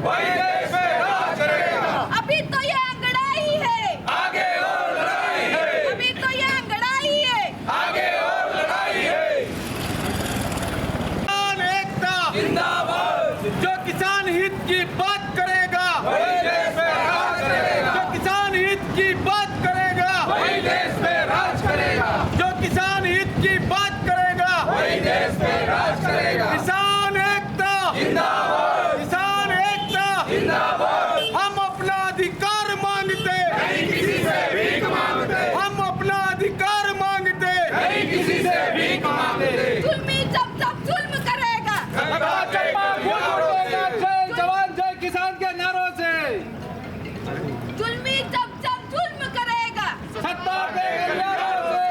वही देश में राज करेगा। अभी तो ये अंगड़ाई है, आगे और लड़ाई है। अभी तो ये अंगड़ाई है, आगे और लड़ाई है। किसान एकता जिंदाबाद। जो किसान हित की बात करेगा वही देश में राज करेगा। जो किसान हित की बात करेगा वही देश में राज करेगा। जो किसान हित की बात करेगा वही देश में राज करेगा। किसान एकता जिंदाबाद। किसान एकता जिंदाबाद। हम अपना अधिकार मांगते नहीं किसी से भीख मांगते। हम अपना अधिकार मांगते नहीं किसी से भीख मांगते। जुल्मी जब जब जुल्म करेगा, जय जवान जय किसान के नारों से जुल्मी जब जब जुल्म करेगा, सत्ता के नारों से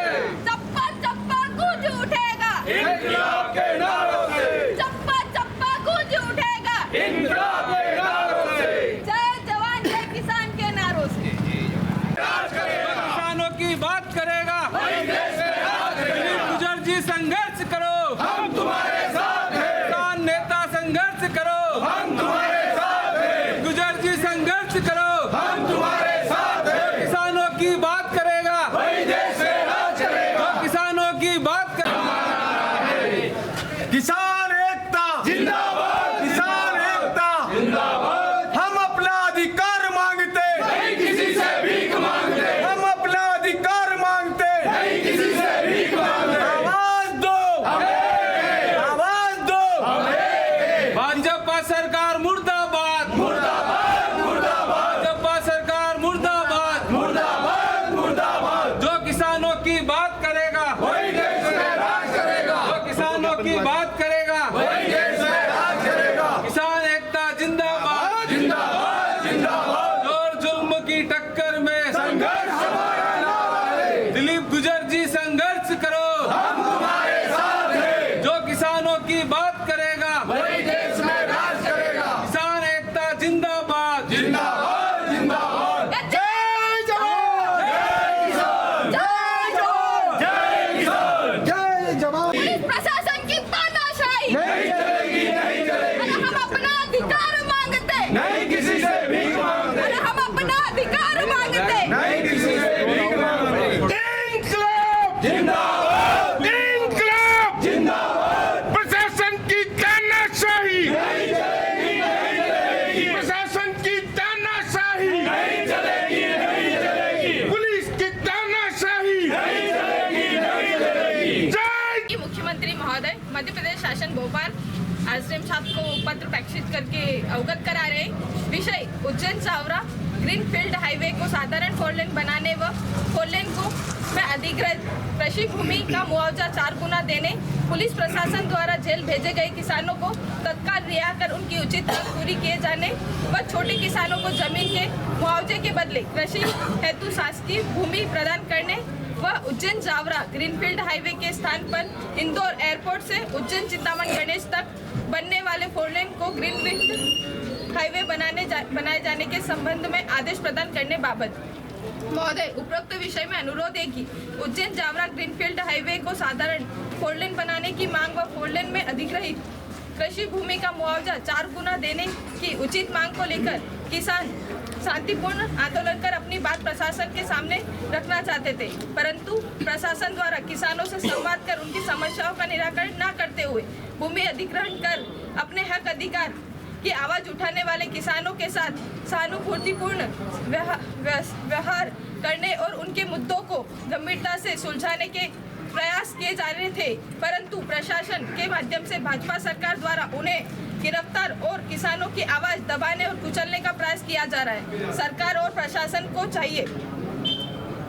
चप्पा चप्पा गूंज उठेगा, इनकलाब के नारों से। चप्पा चप्पा गूंज उठेगा, इनकलाब के नारों से। जय जवान जय किसान के नारों से। राज करेगा। किसानों की बात करेगा वही देश में राज करेगा। गुजर जी संघर्ष करो हम तुम्हारे साथ हैं। किसान नेता संघर्ष करो हम तुम्हारे साथ हैं। गुजर जी संघर्ष करो हम तुम्हारे साथ हैं। किसानों की बात करेगा वही देश में राज करेगा। किसानों की बात कर किसान एकता जिंदाबाद। किसान एकता जिंदाबाद। हम अपना अधिकार मांगते नहीं किसी से भीख मांगते। हम अपना अधिकार मांगते नहीं किसी से भीख मांगते। आवाज दो आवाज दो भाजपा सरकार मुर्दाबाद मुर्दाबाद। मुर्दाबाद। भाजपा सरकार मुर्दाबाद मुर्दाबाद। मुर्दाबाद। जो किसानों की बात करेगा वही देश में राज करेगा। जो किसानों की बात करेगा वही देश में राज करेगा। किसान एकता जिंदाबाद जिंदाबाद। जिंदाबाद। और जुल्म की टक्कर में संघर्ष हमारा नारा है। दिलीप गुजर जी संघर्ष करो हम तुम्हारे साथ हैं। जो किसानों की बात करेगा वही देश में राज करेगा। किसान एकता जिंदाबाद जिंदाबाद। जिंदाबाद। जय जवान जय किसान। जय जवान। जय किसान। जय जवान पुलिस प्रशासन की तानाशाही, नहीं चलेगी। नहीं चलेगी। हम अपना अधिकार मांगते, नहीं किसी से भीख मांगते। हम अपना अधिकार मांगते। नहीं किसी से भीख मांगते। इंकलाब जिंदाबाद। इंकलाब जिंदाबाद। प्रशासन की तानाशाही नहीं चलेगी। नहीं चलेगी। प्रशासन की तानाशाही नहीं चलेगी। नहीं चलेगी। पुलिस की तानाशाही नहीं चलेगी। नहीं चलेगी। जय कि मुख्यमंत्री महोदय मध्य प्रदेश शासन भोपाल आश्रम छात्र को पत्र प्रेषित करके अवगत करा रहे हैं। विषय उज्जैन चावड़ा ग्रीनफील्ड हाईवे को साधारण 4 लेन बनाने व 4 लेन को में अधिग्रहित कृषि भूमि का मुआवजा 4 गुना देने, पुलिस प्रशासन द्वारा जेल भेजे गए किसानों को तत्काल रिहा कर उनकी उचित मांग पूरी किए जाने व छोटे किसानों को जमीन के मुआवजे के बदले कृषि हेतु शासकीय भूमि प्रदान करने व उज्जैन जावरा ग्रीनफील्ड हाईवे के स्थान पर इंदौर एयरपोर्ट से उज्जैन चिंतामण गणेश तक बनने वाले 4 लेन को ग्रीनफील्ड हाईवे बनाए जाने के संबंध में आदेश प्रदान करने बाबत महोदय उपरोक्त विषय में अनुरोध है कि उज्जैन जावरा ग्रीनफील्ड हाईवे को साधारण 4 लेन बनाने की मांग व 4 लेन में अधिग्रहित कृषि भूमि का मुआवजा 4 गुना देने की उचित मांग को लेकर किसान शांतिपूर्ण आंदोलन कर अपनी बात प्रशासन के सामने रखना चाहते थे, परंतु प्रशासन द्वारा किसानों से संवाद कर उनकी समस्याओं का निराकरण न करते हुए भूमि अधिग्रहण कर अपने हक अधिकार की आवाज उठाने वाले किसानों के साथ सहानुभूतिपूर्ण व्यवहार करने और उनके मुद्दों को गंभीरता से सुलझाने के प्रयास किए जा रहे थे, परंतु प्रशासन के माध्यम से भाजपा सरकार द्वारा उन्हें गिरफ्तार और किसानों की आवाज दबाने और कुचलने का प्रयास किया जा रहा है। सरकार और प्रशासन को चाहिए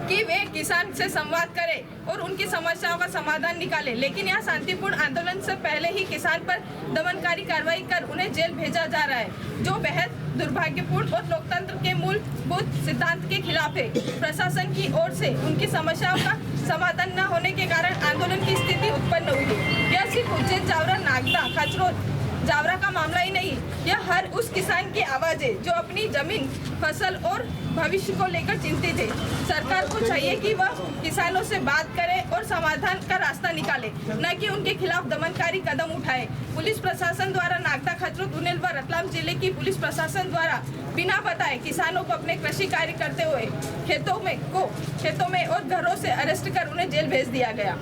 कि वे किसान से संवाद करें और उनकी समस्याओं का समाधान निकालें, लेकिन यहाँ शांतिपूर्ण आंदोलन से पहले ही किसान पर दमनकारी कार्रवाई कर उन्हें जेल भेजा जा रहा है, जो बेहद दुर्भाग्यपूर्ण और लोकतंत्र के मूलभूत सिद्धांत के खिलाफ है। प्रशासन की ओर से उनकी समस्याओं का समाधान न होने के कारण आंदोलन की स्थिति उत्पन्न हुई। यह सिर्फ उज्जैन जावरा नागदा खचरोद जावरा का मामला ही नहीं, यह हर उस किसान की आवाज़ है जो अपनी जमीन, फसल और भविष्य को लेकर चिंतित है। सरकार को चाहिए कि वह किसानों से बात करे और समाधान का रास्ता निकाले, न कि उनके खिलाफ दमनकारी कदम उठाए। पुलिस प्रशासन द्वारा नागदा, खजरों, उनेल व रतलाम जिले की पुलिस प्रशासन द्वारा बिना बताए किसानों को अपने कृषि कार्य करते हुए खेतों में और घरों से अरेस्ट कर उन्हें जेल भेज दिया गया।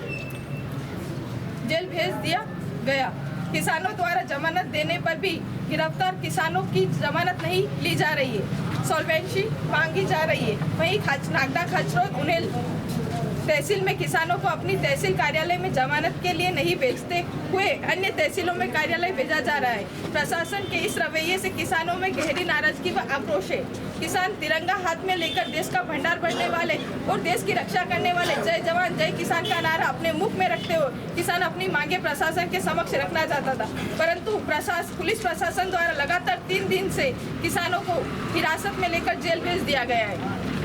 किसानों द्वारा जमानत देने पर भी गिरफ्तार किसानों की जमानत नहीं ली जा रही है, सॉल्वेंसी मांगी जा रही है। वहीं नागदा, खजरों, उनेल तहसील में किसानों को अपनी तहसील कार्यालय में जमानत के लिए नहीं भेजते हुए अन्य तहसीलों में कार्यालय भेजा जा रहा है। प्रशासन के इस रवैये से किसानों में गहरी नाराजगी व आक्रोश है। किसान तिरंगा हाथ में लेकर देश का भंडार भरने वाले और देश की रक्षा करने वाले जय जवान जय किसान का नारा अपने मुख में रखते हुए किसान अपनी मांगे प्रशासन के समक्ष रखना चाहता था, परंतु पुलिस प्रशासन द्वारा लगातार 3 दिन से किसानों को हिरासत में लेकर जेल भेज दिया गया है।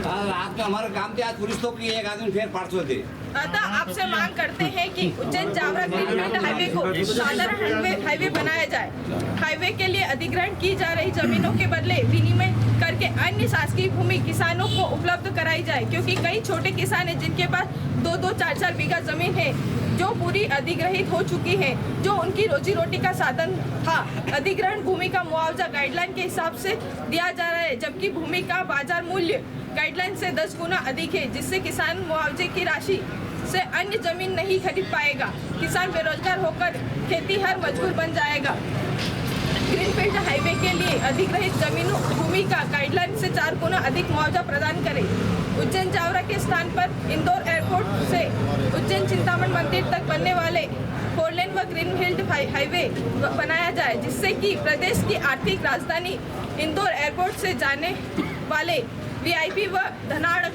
आज तो हमारा काम थे, आज पुलिस तो की एक आदमी फिर परसों थे। अतः आपसे मांग करते हैं कि उज्जैन जावरा ग्रीनफील्ड हाईवे को साधारण हाईवे बनाया जाए। हाईवे के लिए अधिग्रहण की जा रही जमीनों के बदले विनिमय करके अन्य शासकीय भूमि किसानों को उपलब्ध कराई जाए, क्योंकि कई छोटे किसान हैं जिनके पास 2-2, 4-4 बीघा जमीन है जो पूरी अधिग्रहित हो चुकी है, जो उनकी रोजी रोटी का साधन था। अधिग्रहण भूमि का मुआवजा गाइडलाइन के हिसाब से दिया जा रहा है, जबकि भूमि का बाजार मूल्य गाइडलाइन से 10 गुना अधिक है, जिससे किसान मुआवजे की राशि से अन्य जमीन नहीं खरीद पाएगा। किसान बेरोजगार होकर खेतीहर मजदूर बन जाएगा। ग्रीनफील्ड हाईवे के लिए अधिग्रहित जमीनों भूमि का गाइडलाइन से 4 गुना अधिक मुआवजा प्रदान करें। उज्जैन जावरा के स्थान पर इंदौर एयरपोर्ट से उज्जैन चिंतामण मंदिर तक बनने वाले 4 लेन व ग्रीनफील्ड हाईवे बनाया जाए, जिससे कि प्रदेश की आर्थिक राजधानी इंदौर एयरपोर्ट से जाने वाले वीआईपी व धनाढ़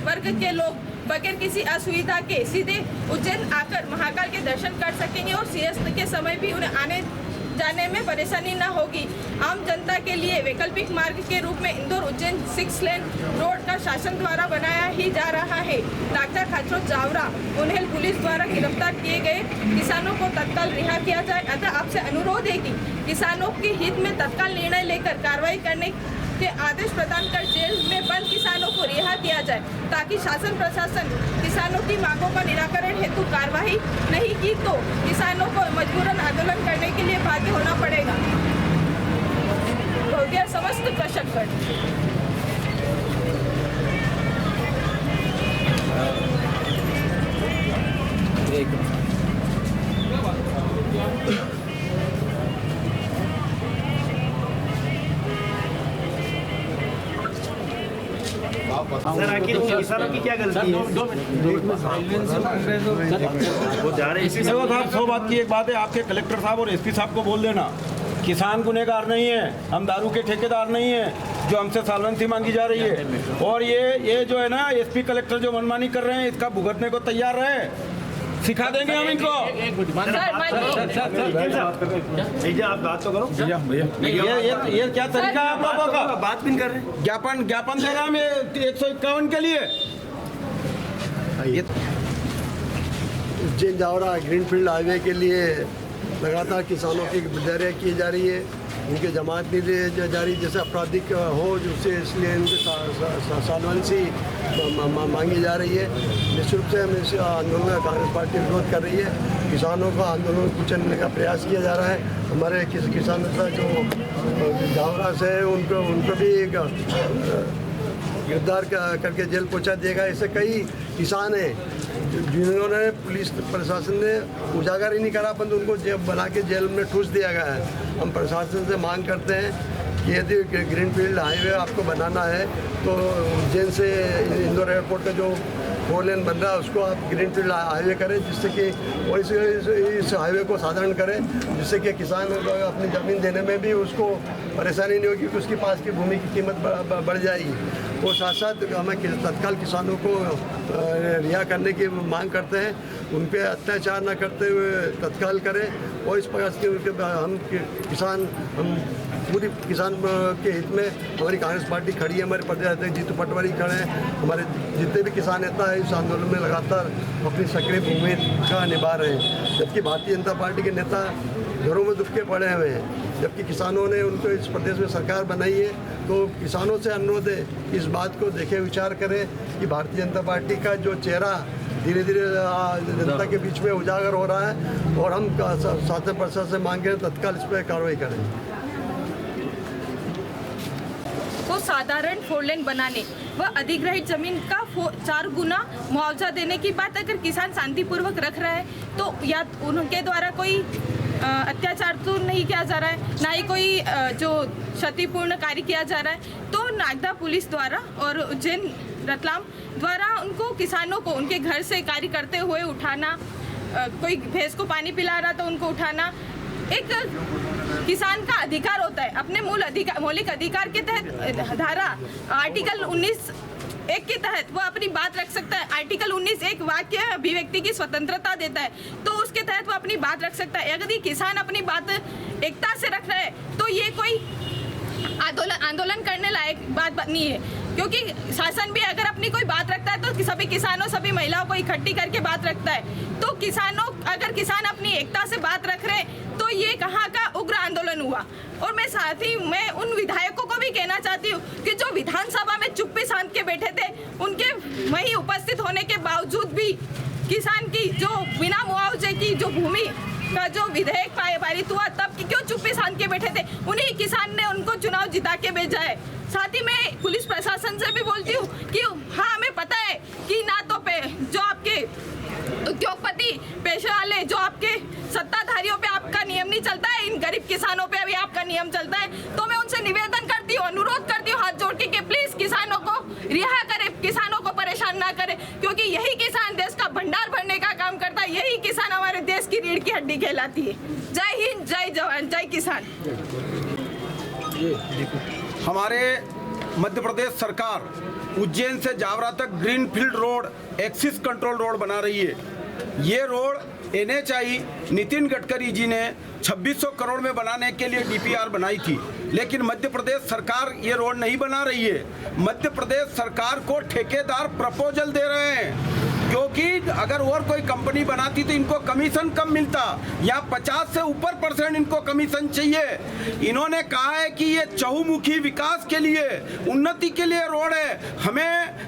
वर्ग के लोग बगैर किसी असुविधा के सीधे उज्जैन आकर महाकाल के दर्शन कर सकेंगे और सियासत के समय भी उन्हें आने जाने में परेशानी न होगी। आम जनता के लिए वैकल्पिक मार्ग के रूप में इंदौर उज्जैन 6 लेन रोड का शासन द्वारा बनाया ही जा रहा है। नागदा, खजरों, जावरा, उन्हेल पुलिस द्वारा गिरफ्तार किए गए किसानों को तत्काल रिहा किया जाए। अतः आपसे अनुरोध है कि किसानों के हित में तत्काल निर्णय लेकर कार्रवाई करने के आदेश प्रदान कर जेल में बंद किसानों को रिहा किया जाए, ताकि शासन प्रशासन किसानों की मांगों का निराकरण हेतु कार्रवाई नहीं की तो किसानों को मजबूरन आंदोलन करने के लिए बाध्य होना पड़ेगा। हो गया समस्त कृषकगण। सर आखिर किसानों की क्या गलती है? वो जा रहे हैं। देखो साहब, 100 बात की एक बात है, आपके कलेक्टर साहब और एसपी साहब को बोल देना, किसान गुनहगार नहीं है, हम दारू के ठेकेदार नहीं है जो हमसे सॉल्वेंसी मांगी जा रही है। और ये जो है ना एसपी कलेक्टर जो मनमानी कर रहे हैं, इसका भुगतने को तैयार रहे, सिखा देंगे हम इनको। भैया आप बात तो करो। ये क्या तरीका है आप लोगों का? बात भी नहीं कर रहे। ज्ञापन दे रहा मैं 151 के लिए। उज्जैन जावरा ग्रीनफील्ड हाईवे के लिए लगातार किसानों की गुजारिश की जा रही है, उनके जमात नहीं दी जा रही, जैसे आपराधिक हो उससे, इसलिए उनके सॉल्वेंसी मांगी जा रही है। निश्चित रूप से हम इस आंदोलन का कांग्रेस पार्टी विरोध कर रही है। किसानों का आंदोलन कुचलने का प्रयास किया जा रहा है। हमारे किसान नेता जो जावरा से है उनको भी गिरफ्तार करके जेल पहुंचा दिएगा। ऐसे कई किसान हैं जिन्होंने पुलिस प्रशासन ने उजागर ही नहीं करा, परंतु उनको बना के जेल में ठूस दिया गया है। हम प्रशासन से मांग करते हैं कि यदि ग्रीनफील्ड हाईवे आपको बनाना है तो उज्जैन से इंदौर एयरपोर्ट का जो 4 लेन बन रहा है उसको आप ग्रीनफील्ड हाईवे करें, जिससे कि वो इस हाईवे को साधारण करें, जिससे कि किसान अपनी ज़मीन देने में भी उसको परेशानी नहीं होगी कि उसके पास की भूमि की कीमत बढ़ जाएगी। और साथ साथ हमें तत्काल किसानों को रिहा करने की मांग करते हैं, उन पर अत्याचार न करते हुए तत्काल करें। और इस प्रकार से हम पूरी किसान के हित में हमारी कांग्रेस पार्टी खड़ी है। हमारे प्रदेश अध्यक्ष जीतू पटवारी खड़े हैं। हमारे जितने भी किसान नेता हैं इस आंदोलन में लगातार अपनी सक्रिय भूमिका निभा रहे हैं, जबकि भारतीय जनता पार्टी के नेता घरों में दुबके पड़े हुए हैं। जबकि किसानों ने उनको इस प्रदेश में सरकार बनाई है। तो किसानों से अनुरोध है कि इस बात को देखे विचार करें कि भारतीय जनता पार्टी का जो चेहरा धीरे धीरे जनता के बीच में उजागर हो रहा है और हम शासन प्रशासन से मांग रहे हैं तत्काल इस पर कार्रवाई करें। को साधारण 4 लेन बनाने व अधिग्रहित जमीन का 4 गुना मुआवजा देने की बात अगर किसान शांतिपूर्वक रख रहा है तो या उनके द्वारा कोई अत्याचार तो नहीं किया जा रहा है, ना ही कोई जो क्षतिपूर्ण कार्य किया जा रहा है। तो नागदा पुलिस द्वारा और उज्जैन रतलाम द्वारा उनको किसानों को उनके घर से कार्य करते हुए उठाना, कोई भैंस को पानी पिला रहा तो उनको उठाना, एक किसान का अधिकार होता है अपने मौलिक अधिकार के तहत धारा आर्टिकल 19(1) के तहत वो अपनी बात रख सकता है। आर्टिकल 19(1) वाक्य अभिव्यक्ति की स्वतंत्रता देता है, तो उसके तहत वो अपनी बात रख सकता है। अगर ये किसान अपनी बात एकता से रख रहा है तो ये कोई आंदोलन करने लायक बात नहीं है, क्योंकि शासन भी अगर अपनी कोई बात रखता है तो सभी किसानों सभी महिलाओं को इकट्ठी करके बात रखता है। तो अगर किसान अपनी एकता से बात रख रहे तो ये कहाँ का उग्र आंदोलन हुआ। और मैं उन विधायकों को भी कहना चाहती हूँ कि जो विधानसभा में चुप्पी साध के बैठे थे उनके वहीं उपस्थित होने के बावजूद भी किसान की जो बिना मुआवजे की जो भूमि का जो विधेयक पारित हुआ तब क्यों चुप्पी साध के बैठे थे, उन्हीं किसान ने उनको चुनाव जिता के भेजा है। साथ ही मैं पुलिस प्रशासन से भी बोलती हूँ कि हाँ हमें पता है कि ना तो जो आपके उद्योगपति पेशे वाले जो आपके सत्ताधारियों पे आपका नियम नहीं चलता है, इन गरीब किसानों पे अभी आपका नियम चलता है। तो मैं उनसे निवेदन करती हूँ, अनुरोध करती हूँ हाथ जोड़ के प्लीज किसानों को रिहा करें, किसानों को परेशान ना करें, क्योंकि यही किसान देश का भंडार भरने का काम करता है, यही किसान हमारे देश की रीढ़ की हड्डी कहलाती है। जय हिंद, जय जवान, जय किसान। हमारे मध्य प्रदेश सरकार उज्जैन से जावरा तक greenfield road axis control road बना रही है। ये रोड NHAI नितिन गडकरी जी ने 2600 करोड़ में बनाने के लिए DPR बनाई थी, लेकिन मध्य प्रदेश सरकार ये रोड नहीं बना रही है। मध्य प्रदेश सरकार को ठेकेदार प्रपोजल दे रहे हैं, क्योंकि अगर और कोई कंपनी बनाती तो इनको कमीशन कम मिलता, या 50 से ऊपर % इनको कमीशन चाहिए। इन्होंने कहा है कि ये चहुमुखी विकास के लिए, उन्नति के लिए रोड है।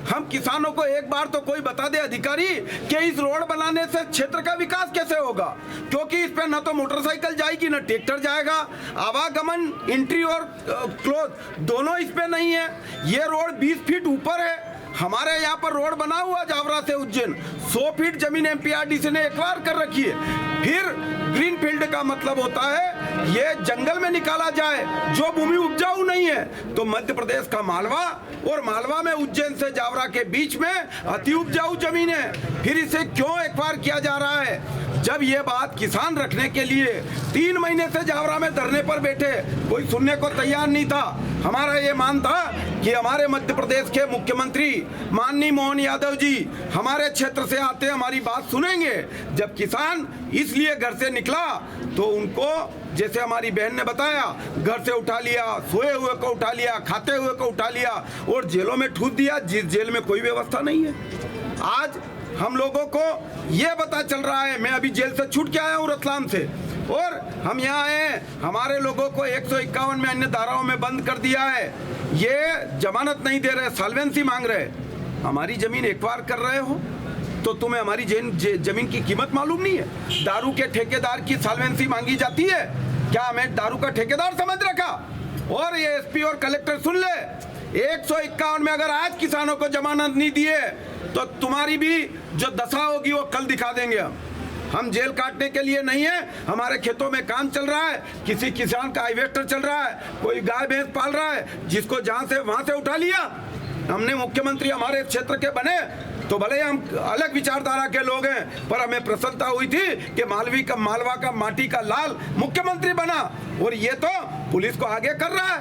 हम किसानों को एक बार तो कोई बता दे अधिकारी कि इस रोड बनाने से क्षेत्र का विकास कैसे होगा, क्योंकि इस पे न तो मोटरसाइकिल जाएगी न ट्रैक्टर जाएगा, आवागमन एंट्री और क्लोज दोनों इस पे नहीं है। ये रोड 20 फीट ऊपर है। हमारे यहाँ पर रोड बना हुआ जावरा से उज्जैन 100 फीट जमीन MPRDC ने एक्वायर कर रखी है। फिर ग्रीनफील्ड का मतलब होता है ये जंगल में निकाला जाए जो भूमि उपजाऊ नहीं है। तो मध्य प्रदेश का मालवा और मालवा में उज्जैन से जावरा के बीच में अति उपजाऊ जमीन है, फिर इसे क्यों एक्वायर किया जा रहा है? जब ये बात किसान रखने के लिए 3 महीने से जावरा में धरने पर बैठे, कोई सुनने को तैयार नहीं था। हमारा ये मान था कि हमारे मध्य प्रदेश के मुख्यमंत्री माननीय मोहन यादव जी हमारे क्षेत्र से आते हमारी बात सुनेंगे। जब किसान इसलिए घर से निकला तो उनको, जैसे हमारी बहन ने बताया, घर से उठा लिया, सोए हुए को उठा लिया, खाते हुए को उठा लिया और जेलों में ठूस दिया, जिस जेल में कोई व्यवस्था नहीं है। आज हम लोगों को ये पता चल रहा है, मैं अभी जेल से छूट के आया हूँ रतलाम से, और हम यहाँ आए, हमारे लोगों को 151 में अन्य धाराओं में बंद कर दिया है। ये जमानत नहीं दे रहे, सॉल्वेंसी मांग रहे। हमारी जमीन एक्वायर कर रहे हो तो तुम्हें हमारी जमीन की कीमत मालूम नहीं है? दारू के ठेकेदार की सॉल्वेंसी मांगी जाती है, क्या हमें दारू का ठेकेदार समझ रखा? और ये SP और कलेक्टर सुन ले, 151 में अगर आज किसानों को जमानत नहीं दिए तो तुम्हारी भी जो दशा होगी वो कल दिखा देंगे। हम जेल काटने के लिए नहीं है, हमारे खेतों में काम चल रहा है, किसी किसान का हार्वेस्टर चल रहा है, कोई गाय भैंस पाल रहा है, जिसको जहां से वहां से उठा लिया। हमने मुख्यमंत्री हमारे क्षेत्र के बने तो भले हम अलग विचारधारा के लोग हैं, पर हमें प्रसन्नता हुई थी कि मालवा का माटी का लाल मुख्यमंत्री बना। और ये तो पुलिस को आगे कर रहा है,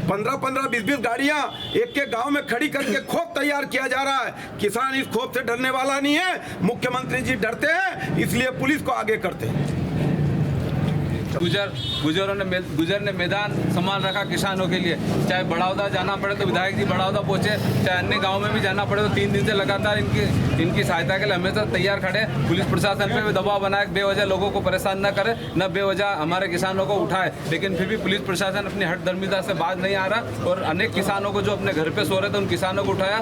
15-15, 20-20 गाड़ियां एक के गांव में खड़ी करके खोप तैयार किया जा रहा है। किसान इस खोप से डरने वाला नहीं है, मुख्यमंत्री जी डरते हैं इसलिए पुलिस को आगे करते हैं। गुजर ने मैदान संभाल रखा किसानों के लिए, चाहे बड़ौदा जाना पड़े तो विधायक जी बड़ौदा पहुंचे, चाहे अन्य गांव में भी जाना पड़े तो 3 दिन से लगातार इनकी सहायता के लिए हमेशा तैयार खड़े। पुलिस प्रशासन पे भी दबाव बनाए, बेवजह लोगों को परेशान न करे, न बेवजह हमारे किसानों को उठाए, लेकिन फिर भी पुलिस प्रशासन अपनी हठधर्मिता से बाज नहीं आ रहा और अनेक किसानों को जो अपने घर पे सो रहे थे उन किसानों को उठाया।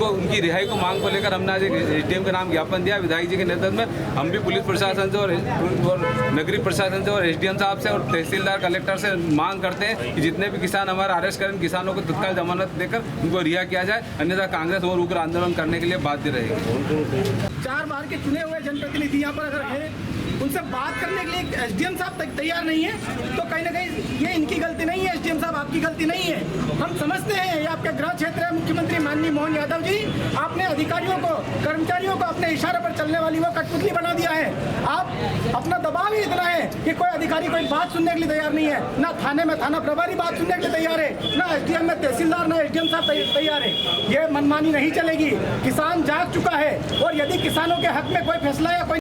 उनकी रिहाई को मांग को लेकर हमने आज एक एसडीएम के नाम ज्ञापन दिया। विधायक जी के नेतृत्व में हम भी पुलिस प्रशासन से और नगरीय प्रशासन से और एसडीएम साहब से और तहसीलदार कलेक्टर से मांग करते हैं कि जितने भी किसान हमारा अरेस्ट करें किसानों को तत्काल जमानत देकर उनको रिहा किया जाए, अन्यथा कांग्रेस और उग्र आंदोलन करने के लिए बाध्य रहेगी। 4 बार के चुने हुए जनप्रतिनिधि यहाँ पर अगर है, उनसे बात करने के लिए एसडीएम साहब तैयार नहीं है, तो कहीं ना कहीं ये इनकी गलती नहीं है, एसडीएम साहब आपकी गलती नहीं है। हम समझते हैं ये आपका गृह क्षेत्र है। मुख्यमंत्री माननीय मोहन यादव जी, आपने अधिकारियों को, कर्मचारियों को अपने इशारे पर चलने वाली वो कठपुतली बना दिया है। आप अपना दबाव ही इतना है कि कोई अधिकारी कोई बात सुनने के लिए तैयार नहीं है, ना थाने में थाना प्रभारी बात सुनने के लिए तैयार है, ना एसडीएम में तहसीलदार, ना एसडीएम साहब तैयार है। ये मनमानी नहीं चलेगी। किसान जाग चुका है और यदि किसानों के हक में कोई फैसला या कोई